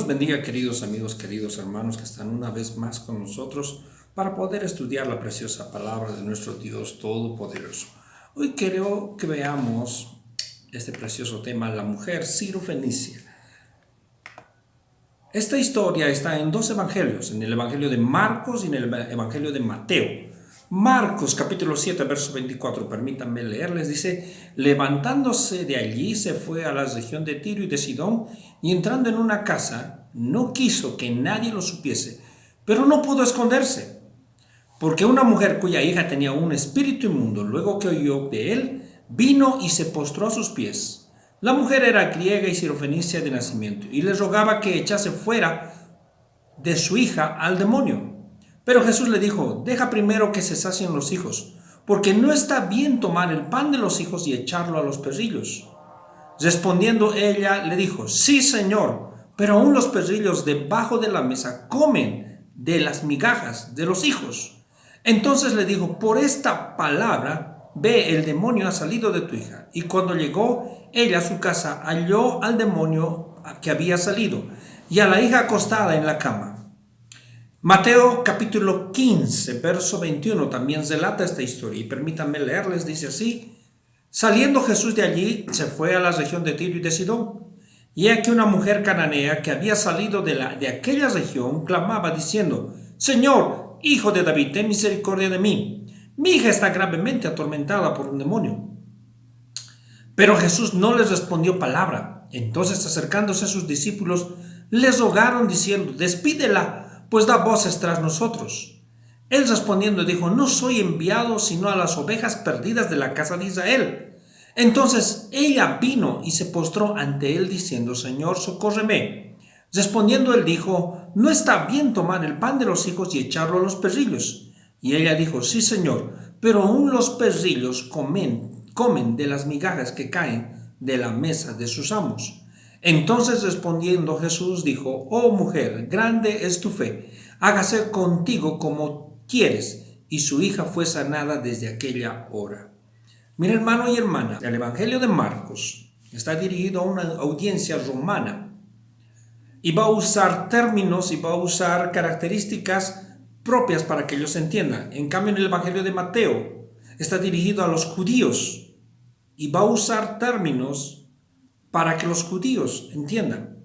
bendiga, queridos amigos, queridos hermanos que están una vez más con nosotros para poder estudiar la preciosa palabra de nuestro Dios Todopoderoso. Hoy quiero que veamos este precioso tema, la mujer sirofenicia. Esta historia está en dos evangelios, en el evangelio de Marcos y en el evangelio de Mateo. Marcos capítulo 7 verso 24, permítanme leerles, dice: levantándose de allí se fue a la región de Tiro y de Sidón, y entrando en una casa no quiso que nadie lo supiese, pero no pudo esconderse, porque una mujer cuya hija tenía un espíritu inmundo, luego que oyó de él, vino y se postró a sus pies. La mujer era griega y sirofenicia de nacimiento, y le rogaba que echase fuera de su hija al demonio. Pero Jesús le dijo: deja primero que se sacien los hijos, porque no está bien tomar el pan de los hijos y echarlo a los perrillos. Respondiendo ella le dijo: sí, Señor, pero aún los perrillos debajo de la mesa comen de las migajas de los hijos. Entonces le dijo: por esta palabra, ve, el demonio ha salido de tu hija. Y cuando llegó ella a su casa, halló al demonio que había salido, y a la hija acostada en la cama. Mateo capítulo 15, verso 21 también relata esta historia, y permítanme leerles, dice así: saliendo Jesús de allí, se fue a la región de Tiro y de Sidón. Y aquí una mujer cananea que había salido de aquella región clamaba diciendo: Señor, hijo de David, ten misericordia de mí. Mi hija está gravemente atormentada por un demonio. Pero Jesús no les respondió palabra. Entonces, acercándose a sus discípulos, les rogaron diciendo: despídela, pues da voces tras nosotros. Él respondiendo dijo: no soy enviado sino a las ovejas perdidas de la casa de Israel. Entonces ella vino y se postró ante él diciendo: Señor, socórreme. Respondiendo él dijo: no está bien tomar el pan de los hijos y echarlo a los perrillos. Y ella dijo: sí, Señor, pero aún los perrillos comen de las migajas que caen de la mesa de sus amos. Entonces respondiendo Jesús dijo: oh mujer, grande es tu fe, hágase contigo como quieres. Y su hija fue sanada desde aquella hora. Mira, hermano y hermana, el evangelio de Marcos está dirigido a una audiencia romana y va a usar términos y va a usar características propias para que ellos entiendan. En cambio, en el evangelio de Mateo está dirigido a los judíos y va a usar términos para que los judíos entiendan.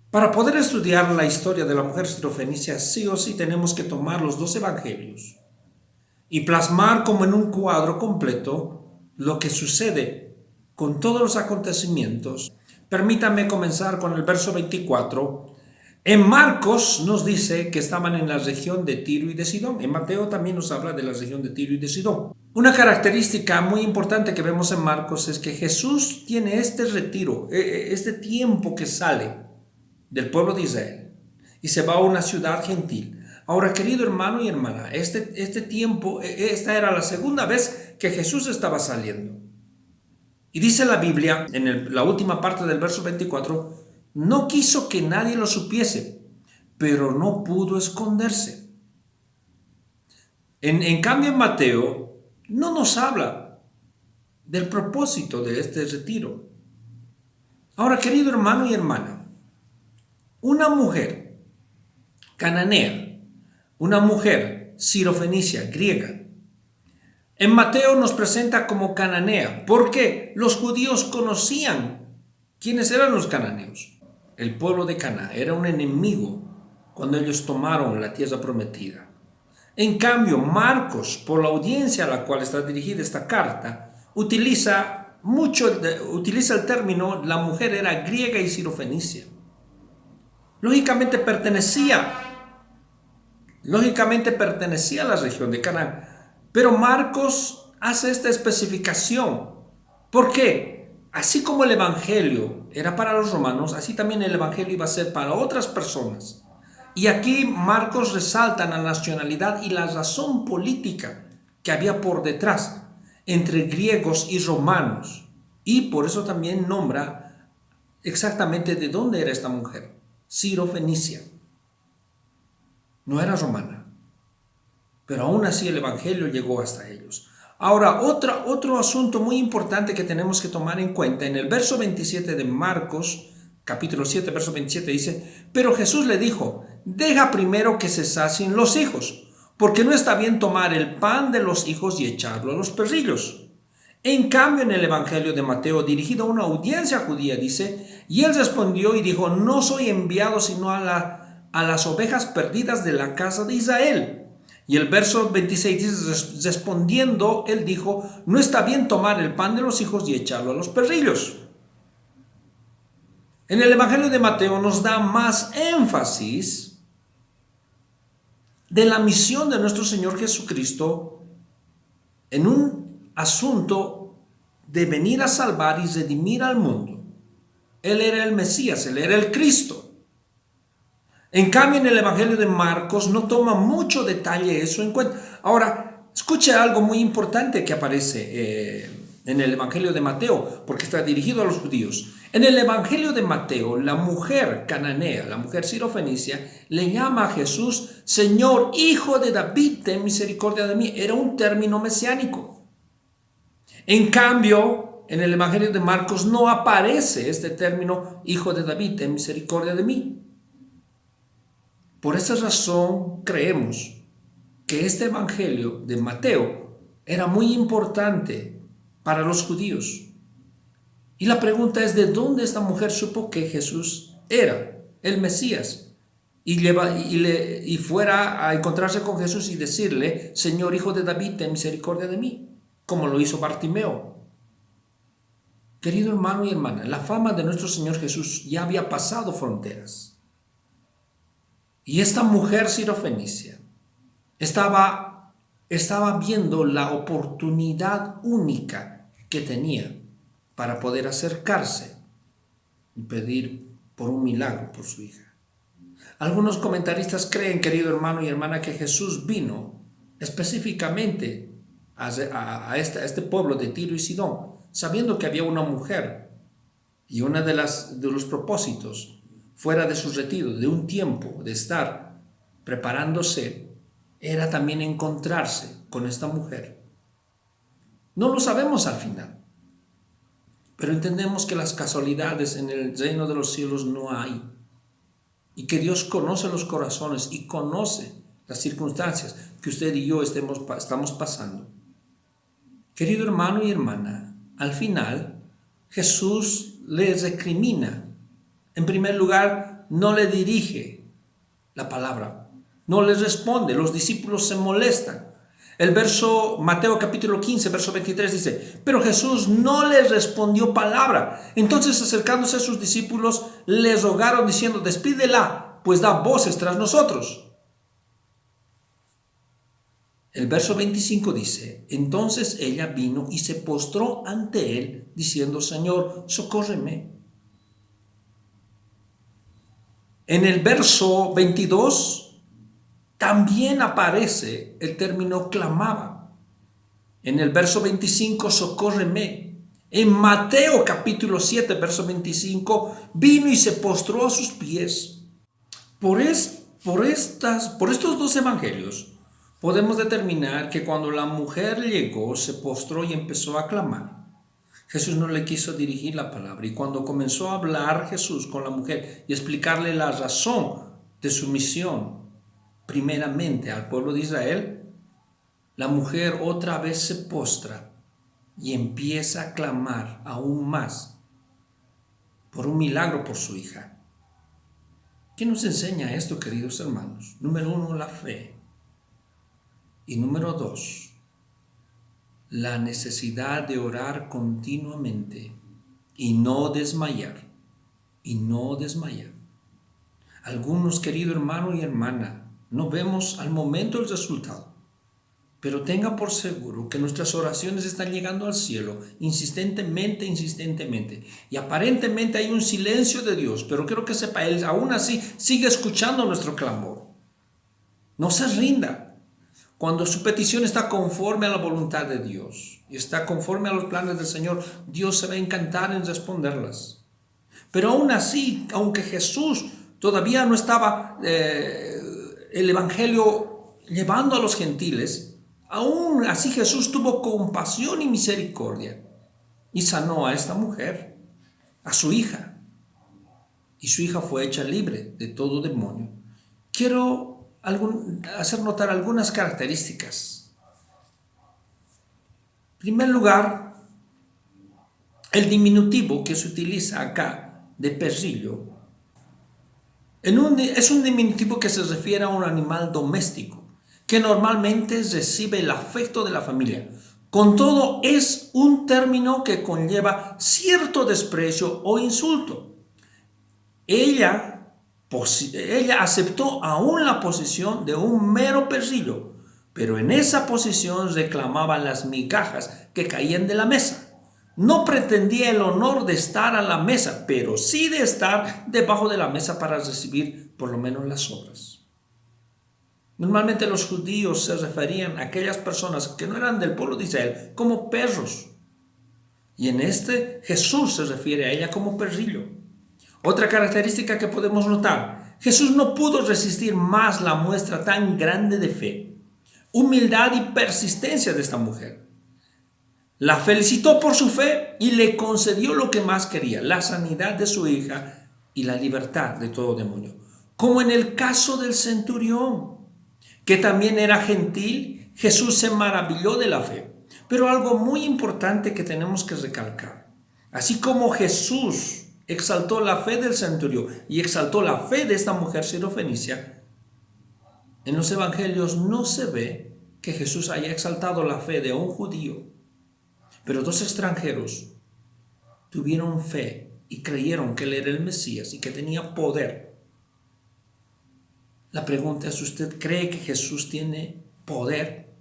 Para poder estudiar la historia de la mujer sirofenicia, sí o sí tenemos que tomar los dos evangelios y plasmar como en un cuadro completo lo que sucede con todos los acontecimientos. Permítanme comenzar con el verso 24. En Marcos nos dice que estaban en la región de Tiro y de Sidón. En Mateo también nos habla de la región de Tiro y de Sidón. Una característica muy importante que vemos en Marcos es que Jesús tiene este retiro, este tiempo que sale del pueblo de Israel y se va a una ciudad gentil. Ahora, querido hermano y hermana, este tiempo, esta era la segunda vez que Jesús estaba saliendo. Y dice la Biblia, en la última parte del verso 24, no quiso que nadie lo supiese, pero no pudo esconderse. En cambio, en Mateo no nos habla del propósito de este retiro. Ahora, querido hermano y hermana, una mujer cananea, una mujer sirofenicia, griega, en Mateo nos presenta como cananea, porque los judíos conocían quiénes eran los cananeos. El pueblo de Canaán era un enemigo cuando ellos tomaron la tierra prometida. En cambio, Marcos, por la audiencia a la cual está dirigida esta carta, utiliza el término: la mujer era griega y sirofenicia. Lógicamente pertenecía a la región de Canaán, pero Marcos hace esta especificación. ¿Por qué? Así como el evangelio era para los romanos, así también el evangelio iba a ser para otras personas. Y aquí Marcos resalta la nacionalidad y la razón política que había por detrás entre griegos y romanos. Y por eso también nombra exactamente de dónde era esta mujer: sirofenicia. No era romana, pero aún así el evangelio llegó hasta ellos. Ahora, otro asunto muy importante que tenemos que tomar en cuenta, en el verso 27 de Marcos capítulo 7, verso 27 dice, pero Jesús le dijo, deja primero que se sacien los hijos, porque no está bien tomar el pan de los hijos y echarlo a los perrillos. En cambio, en el Evangelio de Mateo, dirigido a una audiencia judía, dice, y él respondió y dijo, no soy enviado sino a las ovejas perdidas de la casa de Israel. Y el verso 26 dice, respondiendo, él dijo, no está bien tomar el pan de los hijos y echarlo a los perrillos. En el Evangelio de Mateo nos da más énfasis de la misión de nuestro Señor Jesucristo en un asunto de venir a salvar y redimir al mundo. Él era el Mesías, él era el Cristo. En cambio, en el Evangelio de Marcos no toma mucho detalle eso en cuenta. Ahora, escuche algo muy importante que aparece en el Evangelio de Mateo, porque está dirigido a los judíos. En el Evangelio de Mateo, la mujer cananea, la mujer sirofenicia, le llama a Jesús, Señor, Hijo de David, ten misericordia de mí. Era un término mesiánico. En cambio, en el Evangelio de Marcos no aparece este término, Hijo de David, ten misericordia de mí. Por esa razón creemos que este Evangelio de Mateo era muy importante para los judíos. Y la pregunta es, ¿de dónde esta mujer supo que Jesús era el Mesías? Y fuera a encontrarse con Jesús y decirle, Señor, Hijo de David, ten misericordia de mí, como lo hizo Bartimeo. Querido hermano y hermana, la fama de nuestro Señor Jesús ya había pasado fronteras. Y esta mujer sirofenicia estaba viendo la oportunidad única que tenía para poder acercarse y pedir por un milagro por su hija. Algunos comentaristas creen, querido hermano y hermana, que Jesús vino específicamente a este pueblo de Tiro y Sidón, sabiendo que había una mujer y uno de los propósitos fuera de su retiro, de un tiempo de estar preparándose, era también encontrarse con esta mujer. No lo sabemos al final, pero entendemos que las casualidades en el reino de los cielos no hay, y que Dios conoce los corazones y conoce las circunstancias que usted y yo estamos pasando. Querido hermano y hermana, al final Jesús le recrimina. En primer lugar, no le dirige la palabra, no les responde, los discípulos se molestan. El verso, Mateo capítulo 15, verso 23 dice, pero Jesús no les respondió palabra. Entonces, acercándose a sus discípulos, les rogaron diciendo, despídela, pues da voces tras nosotros. El verso 25 dice, entonces ella vino y se postró ante él, diciendo, Señor, socórreme. En el verso 22 también aparece el término clamaba. En el verso 25, socórreme. En Mateo capítulo 7, verso 25, vino y se postró a sus pies. Por estos dos evangelios podemos determinar que cuando la mujer llegó, se postró y empezó a clamar. Jesús no le quiso dirigir la palabra, y cuando comenzó a hablar Jesús con la mujer y explicarle la razón de su misión, primeramente al pueblo de Israel, la mujer otra vez se postra y empieza a clamar aún más por un milagro por su hija. ¿Qué nos enseña esto, queridos hermanos? Número 1, la fe. Y número 2, la necesidad de orar continuamente y no desmayar. Y no desmayar. Algunos, querido hermano y hermana, no vemos al momento el resultado, pero tenga por seguro que nuestras oraciones están llegando al cielo insistentemente. Y aparentemente hay un silencio de Dios, pero quiero que sepa, Él aún así sigue escuchando nuestro clamor. No se rinda. Cuando su petición está conforme a la voluntad de Dios y está conforme a los planes del Señor, Dios se va a encantar en responderlas. Pero aún así, aunque Jesús todavía no estaba el Evangelio llevando a los gentiles, aún así Jesús tuvo compasión y misericordia y sanó a esta mujer, a su hija. y su hija fue hecha libre de todo demonio. Quiero hacer notar algunas características. En primer lugar, el diminutivo que se utiliza acá de perrillo es un diminutivo que se refiere a un animal doméstico que normalmente recibe el afecto de la familia. Con todo, es un término que conlleva cierto desprecio o insulto. Ella aceptó aún la posición de un mero perrillo, pero en esa posición reclamaba las migajas que caían de la mesa. No pretendía el honor de estar a la mesa, pero sí de estar debajo de la mesa para recibir por lo menos las sobras. Normalmente los judíos se referían a aquellas personas que no eran del pueblo de Israel como perros. Y en Jesús se refiere a ella como perrillo. Otra característica que podemos notar: Jesús no pudo resistir más la muestra tan grande de fe, humildad y persistencia de esta mujer. La felicitó por su fe y le concedió lo que más quería, la sanidad de su hija y la libertad de todo demonio. Como en el caso del centurión, que también era gentil, Jesús se maravilló de la fe. Pero algo muy importante que tenemos que recalcar: así como Jesús exaltó la fe del centurión y exaltó la fe de esta mujer sirofenicia, en los evangelios no se ve que Jesús haya exaltado la fe de un judío. Pero dos extranjeros tuvieron fe y creyeron que él era el Mesías y que tenía poder. La pregunta es: ¿usted cree que Jesús tiene poder?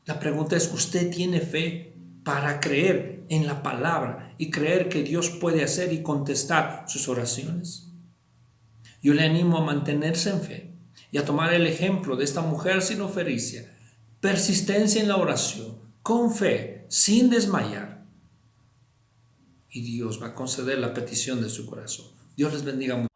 La pregunta es: ¿usted tiene fe para creer en la palabra y creer que Dios puede hacer y contestar sus oraciones? Yo le animo a mantenerse en fe y a tomar el ejemplo de esta mujer sirofenicia. Persistencia en la oración, con fe, sin desmayar. Y Dios va a conceder la petición de su corazón. Dios les bendiga mucho.